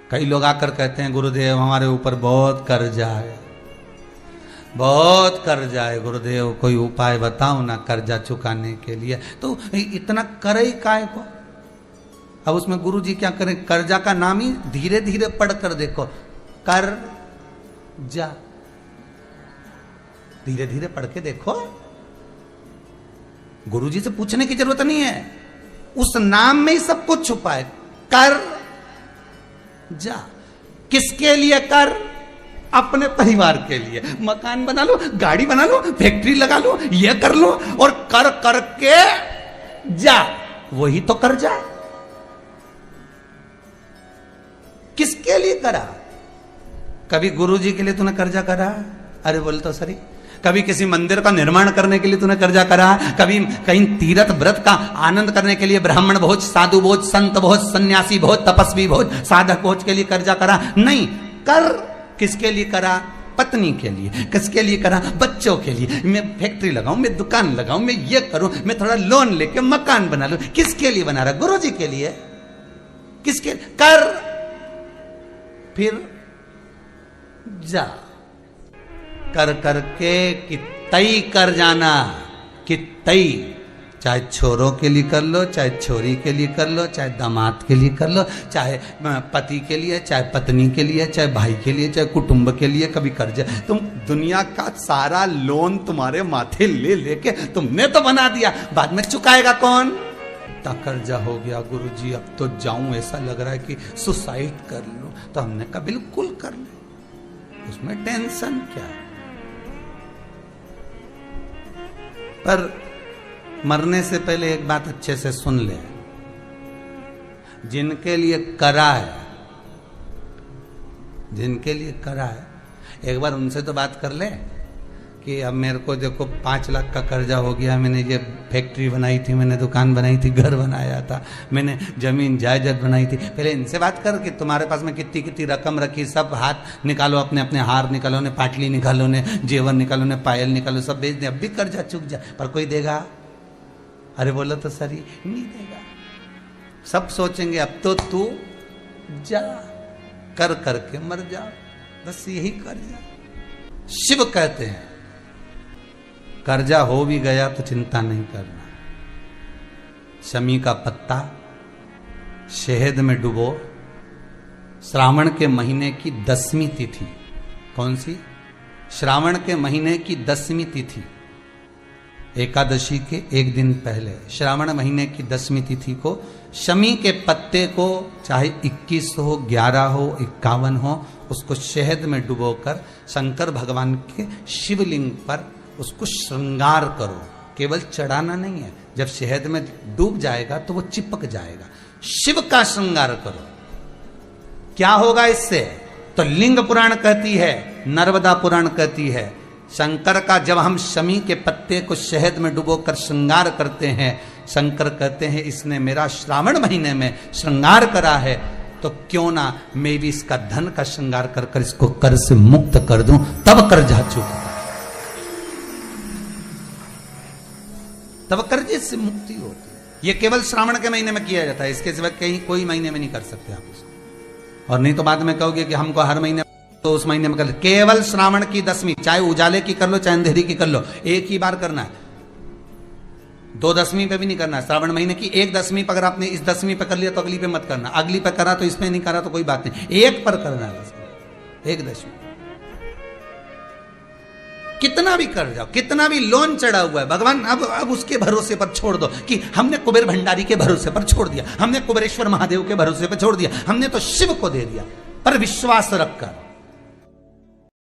कई लोग आकर कहते हैं गुरुदेव हमारे ऊपर बहुत कर्जा है, बहुत कर्जा है गुरुदेव, कोई उपाय बताओ ना कर्जा चुकाने के लिए। तो इतना करे काय को? अब उसमें गुरु जी क्या करें, कर्जा का नाम ही धीरे धीरे पढ़कर देखो, कर जा, धीरे धीरे पढ़ के देखो। गुरु जी से पूछने की जरूरत नहीं है, उस नाम में ही सब कुछ छुपा है। कर जा, किसके लिए कर? अपने परिवार के लिए। मकान बना लो, गाड़ी बना लो, फैक्ट्री लगा लो, ये कर लो, और कर करके जा, वही तो कर जा। किसके लिए करा? कभी गुरु जी के लिए तूने कर्जा करा? अरे बोल तो सही। कभी किसी मंदिर का निर्माण करने के लिए तूने कर्जा करा? कभी कहीं तीर्थ व्रत का आनंद करने के लिए ब्राह्मण भोज, साधु भोज, संत भोज, सन्यासी भोज, तपस्वी भोज, साधक भोज के लिए कर्जा करा? नहीं। कर किसके लिए करा? पत्नी के लिए। किसके लिए करा? बच्चों के लिए। मैं फैक्ट्री लगाऊं, मैं दुकान लगाऊं, मैं ये करूं, मैं थोड़ा लोन लेके मकान बना लूं। किसके लिए बना रहा? गुरु जी के लिए। किसके? कर, फिर जा, कर करके कितई कर जाना, कितई। चाहे छोरों के लिए कर लो, चाहे छोरी के लिए कर लो, चाहे दामाद के लिए कर लो, चाहे पति के लिए, चाहे पत्नी के लिए, चाहे भाई के लिए, चाहे कुटुंब के लिए। कभी कर्जा, तुम दुनिया का सारा लोन तुम्हारे माथे ले लेके तुमने तो बना दिया, बाद में चुकाएगा कौन? इतना कर्जा हो गया गुरुजी, अब तो जाऊं, ऐसा लग रहा है कि सुसाइड कर लूं। तो हमने कहा बिल्कुल कर ले, उसमें टेंशन क्या। पर मरने से पहले एक बात अच्छे से सुन ले, जिनके लिए करा है, जिनके लिए करा है, एक बार उनसे तो बात कर ले कि अब मेरे को देखो 5 लाख का कर्जा हो गया, मैंने ये फैक्ट्री बनाई थी, मैंने दुकान बनाई थी, घर बनाया था, मैंने जमीन जायदाद बनाई थी। पहले इनसे बात कर कि तुम्हारे पास में कितनी कितनी रकम रखी, सब हाथ निकालो, अपने अपने हार निकालो, ने पाटली निकालो, ने जेवर निकालो, ने पायल निकालो, सब बेच दे, अब भी कर्जा चुक जाए। पर कोई देगा? अरे बोलो तो सही, नहीं देगा। सब सोचेंगे अब तो तू जा, कर करके मर जा, बस यही कर्जा। शिव कहते हैं कर्जा हो भी गया तो चिंता नहीं करना, शमी का पत्ता शहद में डुबो, श्रावण के महीने की 10वीं तिथि। कौन सी? श्रावण के महीने की 10वीं तिथि, एकादशी के एक दिन पहले, श्रावण महीने की 10वीं तिथि को शमी के पत्ते को, चाहे 21 हो, 11 हो, 51 हो, उसको शहद में डुबोकर शंकर भगवान के शिवलिंग पर उसको श्रृंगार करो। केवल चढ़ाना नहीं है, जब शहद में डूब जाएगा तो वो चिपक जाएगा। शिव का श्रृंगार करो। क्या होगा इससे? तो लिंग पुराण कहती है, नर्मदा पुराण कहती है, शंकर का जब हम शमी के पत्ते को शहद में डुबोकर श्रृंगार करते हैं, शंकर कहते हैं इसने मेरा श्रावण महीने में श्रृंगार करा है, तो क्यों ना मैं भी इसका धन का श्रृंगार कर कर इसको कर से मुक्त कर दूं, तब कर्जा चुकता, तब कर्जे से मुक्ति होती है। ये केवल श्रावण के महीने में किया जाता है, इसके सिवा कहीं कोई महीने में नहीं कर सकते आप इसको। और नहीं तो बाद में कहोगे कि हमको हर महीने, तो उस महीने में कर, केवल श्रावण की 10वीं, चाहे उजाले की कर लो, चाहे अंधेरी की कर लो, एक ही बार करना है। 2 10वीं पे भी नहीं करना है। श्रावण महीने की 1 10वीं पर अगर आपने इस 10वीं पे कर लिया तो अगली पे मत करना, अगली पे करा तो इसमें नहीं करा तो कोई बात नहीं, एक पर करना है, 1 10वीं। कितना भी कर जाओ, कितना भी लोन चढ़ा हुआ है, भगवान अब उसके भरोसे पर छोड़ दो कि हमने कुबेर भंडारी के भरोसे पर छोड़ दिया, हमने कुबेरेश्वर महादेव के भरोसे पर छोड़ दिया, हमने तो शिव को दे दिया। पर विश्वास रखकर